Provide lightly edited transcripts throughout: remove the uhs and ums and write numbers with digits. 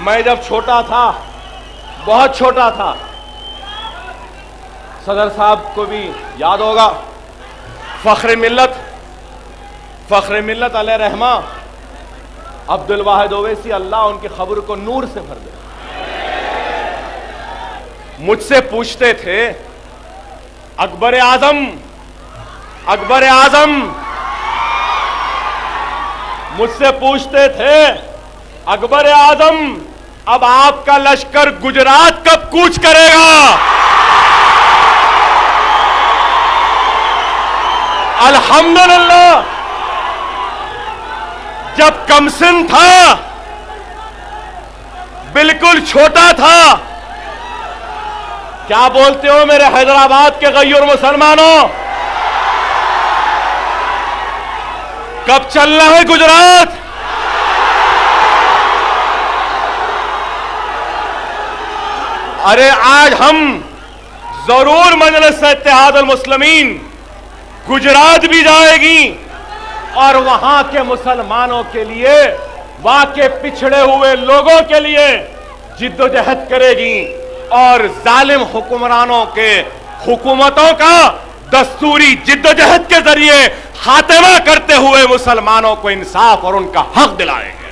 मैं जब छोटा था, बहुत छोटा था, सदर साहब को भी याद होगा, फख्र मिल्लत अलैहि रहमा अब्दुल वाहिद ओवैसी, अल्लाह उनकी खबर को नूर से भर दे, मुझसे पूछते थे अकबर आजम मुझसे पूछते थे अकबर आजम, अब आपका लश्कर गुजरात कब कूच करेगा? अल्हम्दुलिल्लाह, जब कमसिन था, बिल्कुल छोटा था, क्या बोलते हो मेरे हैदराबाद के गय्यूर मुसलमानों, कब चलना है गुजरात? अरे आज हम जरूर मजलिस इत्तेहादुल मुस्लिमीन गुजरात भी जाएगी और वहां के मुसलमानों के लिए, वहां के पिछड़े हुए लोगों के लिए जिद्दोजहद करेगी और जालिम हुक्मरानों के हुकूमतों का दस्तूरी जिद्दोजहद के जरिए खात्मा करते हुए मुसलमानों को इंसाफ और उनका हक दिलाएंगे।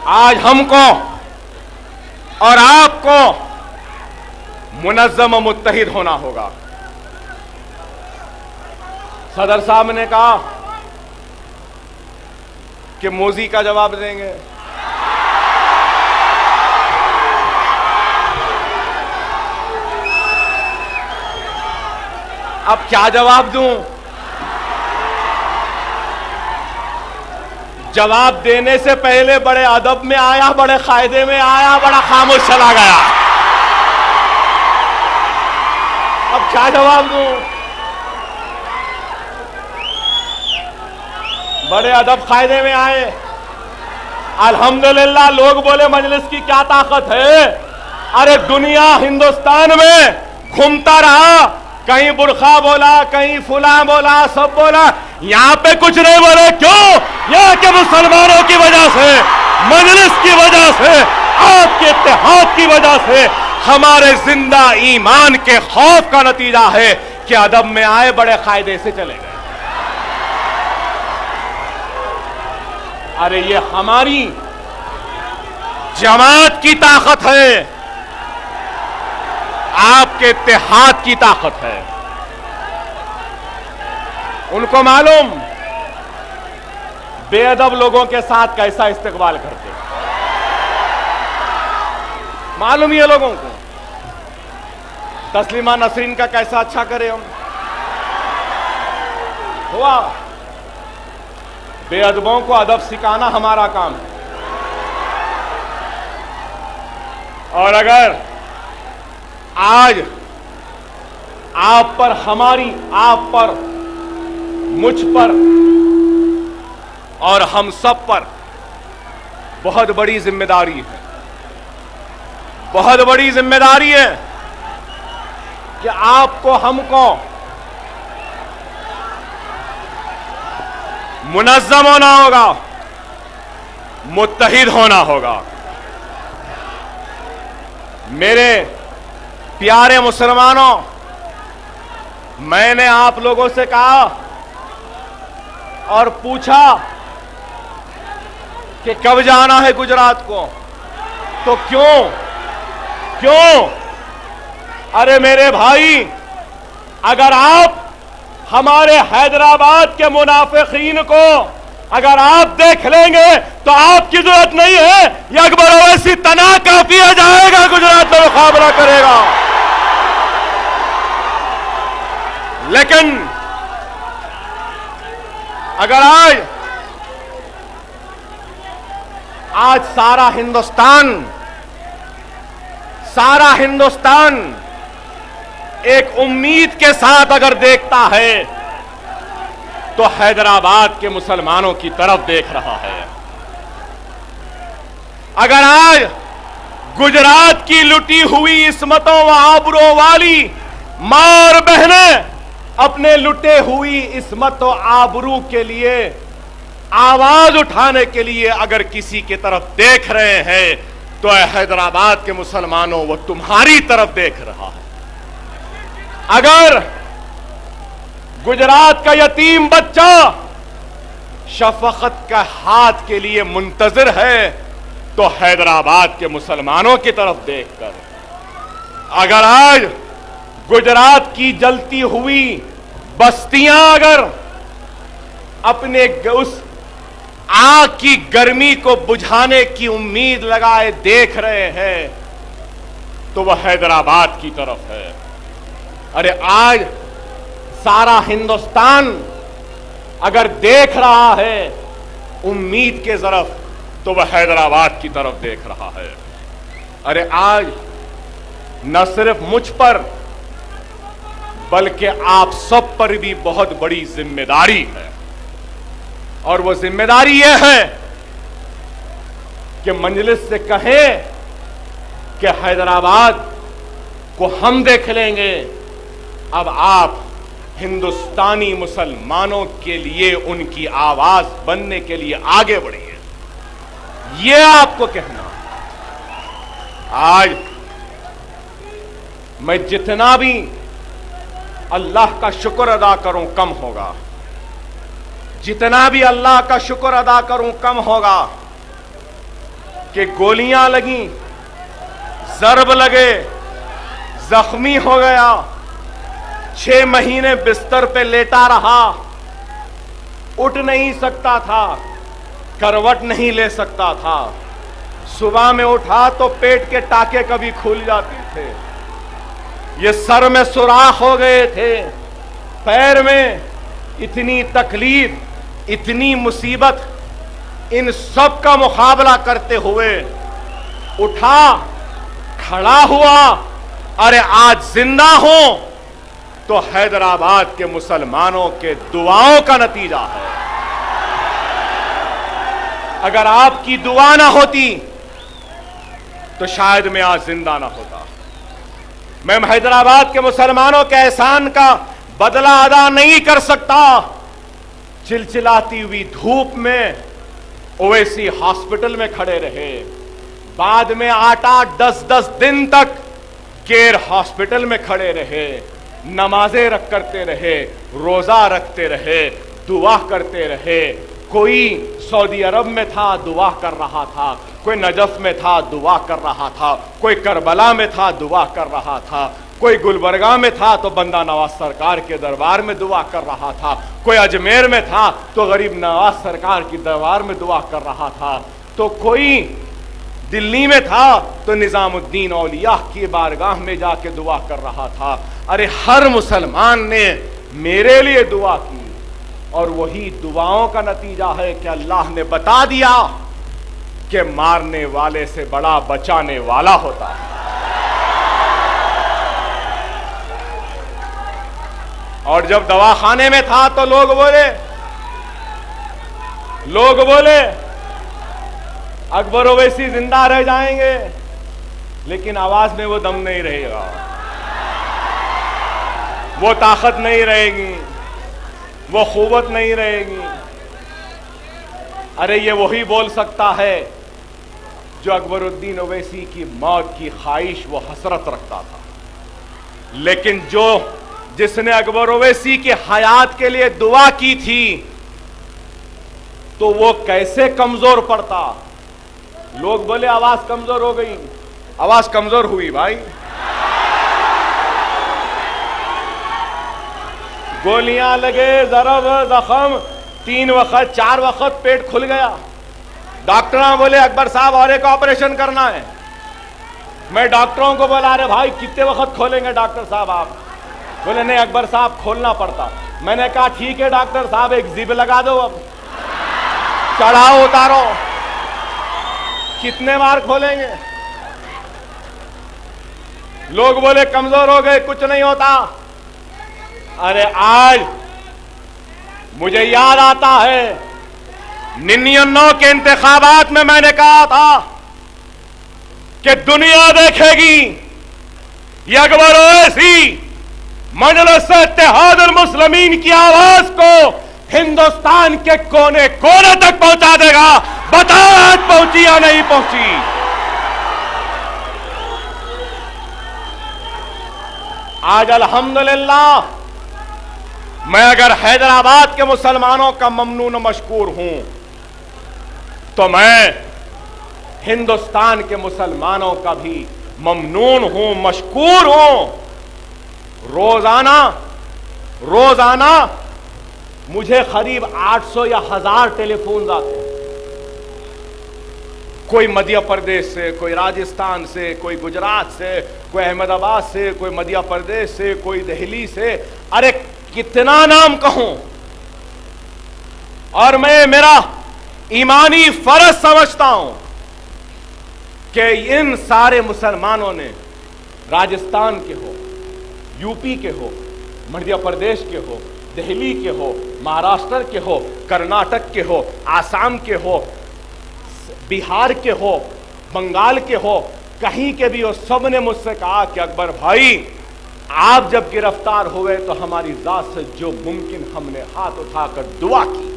आज हमको और आपको मुनज़्ज़म मुत्तहिद होना होगा। सदर साहब ने कहा कि मोदी का जवाब देंगे, अब क्या जवाब दूं? जवाब देने से पहले बड़े अदब में आया, बड़े कायदे में आया, बड़ा खामोश चला गया। अब क्या जवाब दूं? बड़े अदब कायदे में आए। अल्हम्दुलिल्लाह, लोग बोले मजलिस की क्या ताकत है। अरे दुनिया हिंदुस्तान में घूमता रहा, कहीं बुरखा बोला, कहीं फुला बोला, सब बोला, यहां पे कुछ नहीं बोले। क्यों? यहां के मुसलमानों की वजह से, मजलिस की वजह से, आपके इत्तेहाद की वजह से, हमारे जिंदा ईमान के खौफ का नतीजा है कि अदब में आए, बड़े कायदे से चले गए। अरे ये हमारी जमात की ताकत है, आपके इत्तेहाद की ताकत है। उनको मालूम बेअदब लोगों के साथ कैसा इस्तेकबाल करते, मालूम ये लोगों को। तस्लीमा नसरीन का कैसा अच्छा करे हम, हुआ। बेअदबों को अदब सिखाना हमारा काम है। और अगर आज आप पर, हमारी, आप पर, मुझ पर और हम सब पर बहुत बड़ी जिम्मेदारी है, बहुत बड़ी जिम्मेदारी है कि आपको, हमको मुनज़्ज़म होना होगा, मुत्तहिद होना होगा। मेरे प्यारे मुसलमानों, मैंने आप लोगों से कहा और पूछा कि कब जाना है गुजरात को, तो क्यों? अरे मेरे भाई, अगर आप हमारे हैदराबाद के मुनाफिकीन को अगर आप देख लेंगे तो आपकी जरूरत नहीं है, ये अकबर ओवैसी तना काफी आ जाएगा, गुजरात में मुकाबला करेगा। लेकिन अगर आज सारा हिंदुस्तान एक उम्मीद के साथ अगर देखता है तो हैदराबाद के मुसलमानों की तरफ देख रहा है। अगर आज गुजरात की लुटी हुई इस्मतों व आबरों वाली मां और बहनें अपने लुटे हुई इस्मत और आबरू के लिए आवाज उठाने के लिए अगर किसी की तरफ देख रहे हैं तो हैदराबाद के मुसलमानों वो तुम्हारी तरफ देख रहा है। अगर गुजरात का यतीम बच्चा शफकत का हाथ के लिए मुंतजिर है तो हैदराबाद के मुसलमानों की तरफ देखकर, अगर आज गुजरात की जलती हुई बस्तियां अगर अपने उस आग की गर्मी को बुझाने की उम्मीद लगाए देख रहे हैं तो वह हैदराबाद की तरफ है। अरे आज सारा हिंदुस्तान अगर देख रहा है उम्मीद के तरफ तो वह हैदराबाद की तरफ देख रहा है। अरे आज न सिर्फ मुझ पर बल्कि आप सब पर भी बहुत बड़ी जिम्मेदारी है, और वो जिम्मेदारी यह है कि मजलिस से कहें कि हैदराबाद को हम देख लेंगे, अब आप हिंदुस्तानी मुसलमानों के लिए उनकी आवाज बनने के लिए आगे बढ़िए। यह आपको कहना। आज मैं जितना भी अल्लाह का शुक्र अदा करूं कम होगा, जितना भी अल्लाह का शुक्र अदा करूं कम होगा कि गोलियां लगी, जरब लगे, जख्मी हो गया, 6 महीने बिस्तर पे लेटा रहा, उठ नहीं सकता था, करवट नहीं ले सकता था, सुबह में उठा तो पेट के टाके कभी खुल जाते थे, ये सर में सुराख हो गए थे, पैर में इतनी तकलीफ, इतनी मुसीबत, इन सब का मुकाबला करते हुए उठा, खड़ा हुआ। अरे आज जिंदा हो तो हैदराबाद के मुसलमानों के दुआओं का नतीजा है। अगर आपकी दुआ ना होती तो शायद मैं आज जिंदा ना होता। मैं हैदराबाद के मुसलमानों के एहसान का बदला अदा नहीं कर सकता। चिलचिलाती हुई धूप में ओवैसी हॉस्पिटल में खड़े रहे, बाद में 8-8, 10-10 दिन तक केयर हॉस्पिटल में खड़े रहे, नमाजें करते रहे, रोजा रखते रहे, दुआ करते रहे। कोई सऊदी अरब में था, दुआ कर रहा था, कोई नजफ में था, दुआ कर रहा था, कोई करबला में था, दुआ कर रहा था, कोई गुलबर्गा में था तो बंदा नवाज सरकार के दरबार में दुआ कर रहा था, कोई अजमेर में था तो गरीब नवाज सरकार की दरबार में दुआ कर रहा था, तो कोई दिल्ली में था तो निजामुद्दीन औलिया की बारगाह में जाके दुआ कर रहा था। अरे हर मुसलमान ने मेरे लिए दुआ की, और वही दुआओं का नतीजा है कि अल्लाह ने बता दिया कि मारने वाले से बड़ा बचाने वाला होता है। और जब दवाखाने में था तो लोग बोले अकबर ओवैसी जिंदा रह जाएंगे, लेकिन आवाज में वो दम नहीं रहेगा, वो ताकत नहीं रहेगी, वो क़ुव्वत नहीं रहेगी। अरे ये वही बोल सकता है जो अकबरुद्दीन ओवैसी की मौत की ख्वाहिश, वो हसरत रखता था, लेकिन जिसने अकबर ओवैसी की हयात के लिए दुआ की थी तो वो कैसे कमजोर पड़ता। लोग बोले आवाज कमजोर हो गई, आवाज कमजोर हुई भाई। गोलियां लगे, जरब, जख्म, 3 वक्त 4 वक्त पेट खुल गया। डॉक्टर बोले अकबर साहब और एक ऑपरेशन करना है। मैं डॉक्टरों को बोला अरे भाई कितने वक्त खोलेंगे डॉक्टर साहब आप? बोले नहीं अकबर साहब खोलना पड़ता। मैंने कहा ठीक है डॉक्टर साहब एक जिप लगा दो, अब चढ़ाओ उतारो, कितने बार खोलेंगे? लोग बोले कमजोर हो गए, कुछ नहीं होता। अरे आज मुझे याद आता है 99 के इंतखाबात में मैंने कहा था कि दुनिया देखेगी ये अकबर ओवैसी मजलिस इत्तेहादुल मुस्लिमीन की आवाज को हिंदुस्तान के कोने कोने तक पहुंचा देगा। बताओ आज पहुंची या नहीं पहुंची? आज अल्हम्दुलिल्लाह मैं अगर हैदराबाद के मुसलमानों का ममनून मशकूर हूं तो मैं हिंदुस्तान के मुसलमानों का भी ममनून हूं, मशकूर हूं। रोजाना मुझे करीब 800 या 1000 टेलीफोन आते हैं। कोई मध्य प्रदेश से, कोई राजस्थान से, कोई गुजरात से, कोई अहमदाबाद से, कोई मध्य प्रदेश से, कोई दिल्ली से। अरे कितना नाम कहूं। और मैं मेरा ईमानी फर्ज समझता हूं कि इन सारे मुसलमानों ने राजस्थान के हो, यूपी के हो, मध्य प्रदेश के हो, दिल्ली के हो, महाराष्ट्र के हो, कर्नाटक के हो, आसाम के हो, बिहार के हो, बंगाल के हो, कहीं के भी हो, सब ने मुझसे कहा कि अकबर भाई आप जब गिरफ्तार हुए तो हमारी जात से जो मुमकिन हमने हाथ उठाकर दुआ की।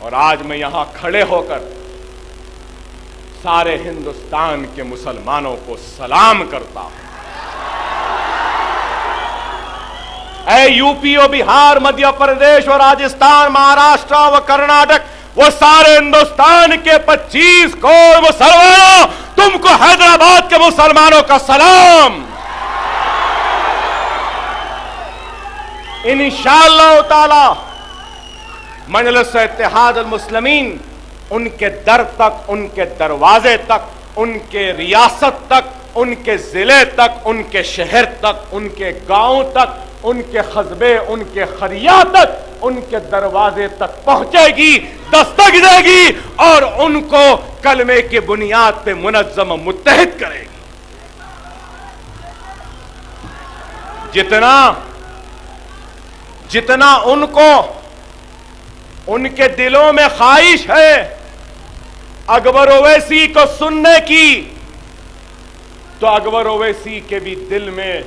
और आज मैं यहां खड़े होकर सारे हिंदुस्तान के मुसलमानों को सलाम करता हूं। ऐ यूपी और बिहार, मध्य प्रदेश और राजस्थान, महाराष्ट्र व कर्नाटक, वो सारे हिंदुस्तान के 25 करोड़ मुसलमानों, तुमको हैदराबाद के मुसलमानों का सलाम। इंशाअल्लाह ताला मजलिस इत्तेहादुल मुस्लिमीन उनके दर तक, उनके दरवाजे तक, उनके रियासत तक, उनके जिले तक, उनके शहर तक, उनके गांव तक, उनके कस्बे, उनके खरिया तक, उनके दरवाजे तक पहुंचेगी, दस्तक देगी और उनको कलमे की बुनियाद पे मुनज़्ज़म मुत्तहिद करेगी। जितना उनको उनके दिलों में ख्वाहिश है अकबर ओवैसी को सुनने की, तो अकबर ओवैसी के भी दिल में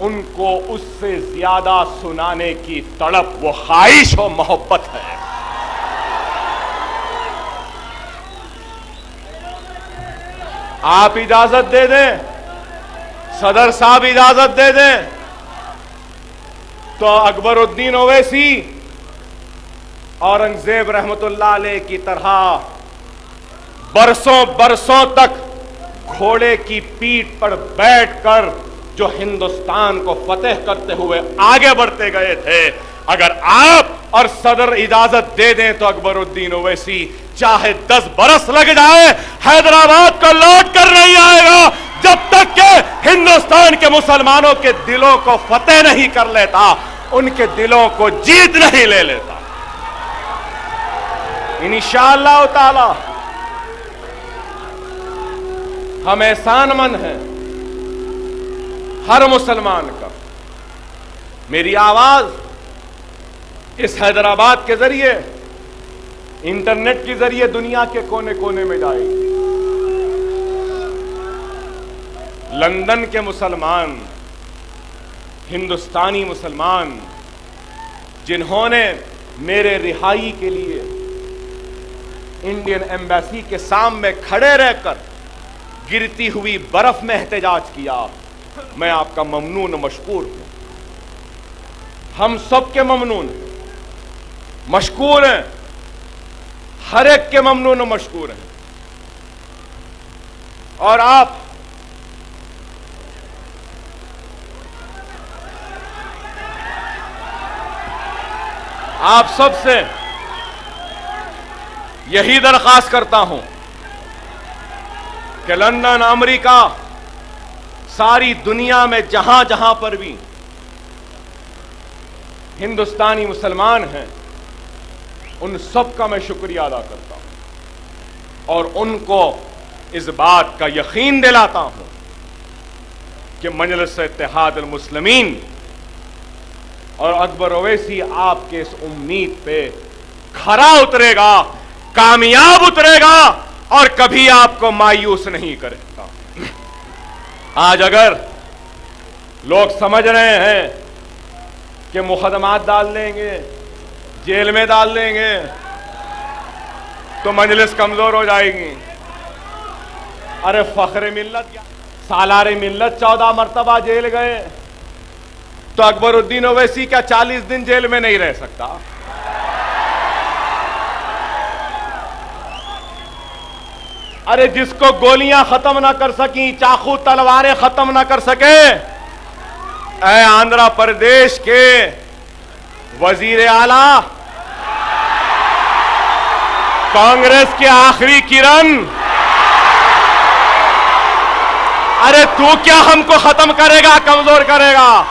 उनको उससे ज्यादा सुनाने की तड़प, वो ख्वाहिश और मोहब्बत है। आप इजाजत दे दें, सदर साहब इजाजत दे दें, तो अकबरुद्दीन ओवैसी औरंगजेब रहमतुल्लाह अलैह की तरह बरसों बरसों तक घोड़े की पीठ पर बैठकर जो हिंदुस्तान को फतेह करते हुए आगे बढ़ते गए थे, अगर आप और सदर इजाजत दे दें तो अकबरुद्दीन ओवैसी चाहे 10 बरस लग जाए हैदराबाद को लौट कर नहीं आएगा जब तक के हिंदुस्तान के मुसलमानों के दिलों को फतेह नहीं कर लेता, उनके दिलों को जीत नहीं ले लेता। इंशाअल्लाह ताला हम एहसानमंद हैं हर मुसलमान का। मेरी आवाज इस हैदराबाद के जरिए, इंटरनेट के जरिए दुनिया के कोने कोने में जाएगी। लंदन के मुसलमान, हिंदुस्तानी मुसलमान, जिन्होंने मेरे रिहाई के लिए इंडियन एम्बेसी के सामने खड़े रहकर गिरती हुई बर्फ में एहतजाज किया, मैं आपका ममनून मशकूर हूं। हम सब के ममनून हैं, मशकूर हैं, हर एक के ममनून मशकूर हैं। और आप सबसे यही दरख्वास्त करता हूं कि लंदन, अमेरिका, सारी दुनिया में जहां जहां पर भी हिंदुस्तानी मुसलमान हैं, उन सब का मैं शुक्रिया अदा करता हूं और उनको इस बात का यकीन दिलाता हूं कि मजलिस इत्तेहादुल मुस्लिमीन और अकबर ओवैसी आपके इस उम्मीद पे खरा उतरेगा, कामयाब उतरेगा और कभी आपको मायूस नहीं करेगा। आज अगर लोग समझ रहे हैं कि मुकदमात डाल देंगे, जेल में डाल देंगे तो मजलिस कमजोर हो जाएगी। अरे फख्र मिल्लत, सालार मिल्लत 14 मरतबा जेल गए तो अकबरुद्दीन ओवैसी क्या 40 दिन जेल में नहीं रह सकता? अरे जिसको गोलियां खत्म ना कर सकी, चाकू तलवारें खत्म ना कर सके, ऐ आंध्र प्रदेश के वजीर आला, कांग्रेस के आखिरी किरण, अरे तू क्या हमको खत्म करेगा, कमजोर करेगा?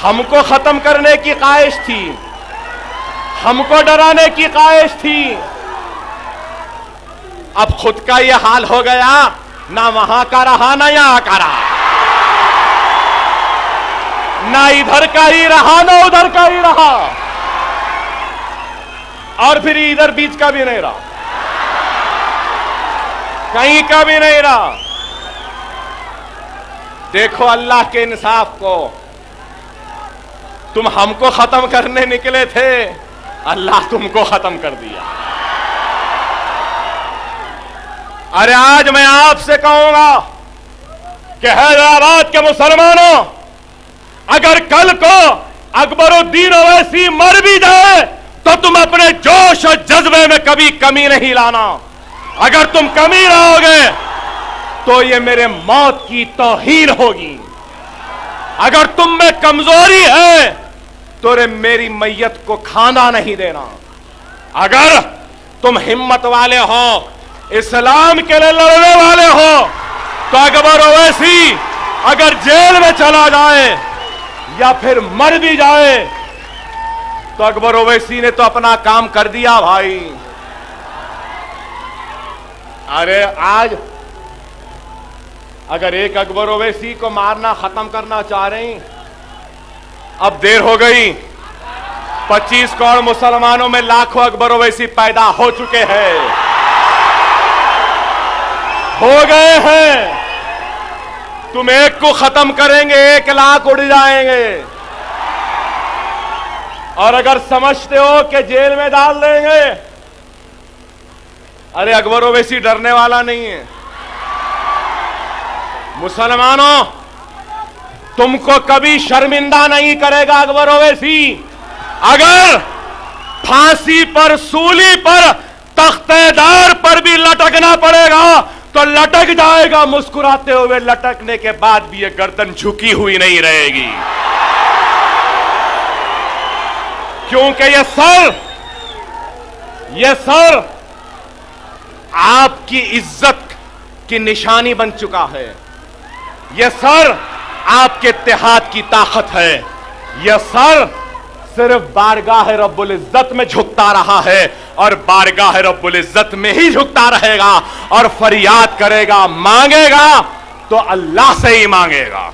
हमको खत्म करने की ख्वाहिश थी, हमको डराने की ख्वाहिश थी, अब खुद का ये हाल हो गया, ना वहां का रहा ना यहां का रहा, ना इधर का ही रहा ना उधर का ही रहा, और फिर इधर बीच का भी नहीं रहा, कहीं का भी नहीं रहा। देखो अल्लाह के इंसाफ को, तुम हमको खत्म करने निकले थे, अल्लाह तुमको खत्म कर दिया। अरे आज मैं आपसे कहूंगा कि हैदराबाद के मुसलमानों, अगर कल को अकबरुद्दीन ओवैसी मर भी जाए तो तुम अपने जोश और जज्बे में कभी कमी नहीं लाना। अगर तुम कमी लाओगे तो ये मेरे मौत की तौहीन होगी। अगर तुम में कमजोरी है तो रे मेरी मैयत को खाना नहीं देना। अगर तुम हिम्मत वाले हो, इस्लाम के लिए लड़ने वाले हो, तो अकबर ओवैसी अगर जेल में चला जाए या फिर मर भी जाए तो अकबर ओवैसी ने तो अपना काम कर दिया भाई। अरे आज अगर एक अकबर ओवैसी को मारना खत्म करना चाह रहे हैं, अब देर हो गई। 25 करोड़ मुसलमानों में लाखों अकबर ओवैसी पैदा हो चुके हैं, हो गए हैं। तुम एक को खत्म करेंगे 1 लाख उड़ जाएंगे। और अगर समझते हो कि जेल में डाल देंगे, अरे अकबर ओवैसी डरने वाला नहीं है। मुसलमानों, तुमको कभी शर्मिंदा नहीं करेगा अकबर ओवैसी। अगर फांसी पर, सूली पर, तख्तेदार पर भी लटकना पड़ेगा तो लटक जाएगा। मुस्कुराते हुए लटकने के बाद भी ये गर्दन झुकी हुई नहीं रहेगी, क्योंकि ये सर आपकी इज्जत की निशानी बन चुका है। यह सर आपके इत्तेहाद की ताकत है। यह सर सिर्फ बारगाह रब्बुल इज्जत में झुकता रहा है और बारगाह रब्बुल इज्जत में ही झुकता रहेगा और फरियाद करेगा, मांगेगा तो अल्लाह से ही मांगेगा।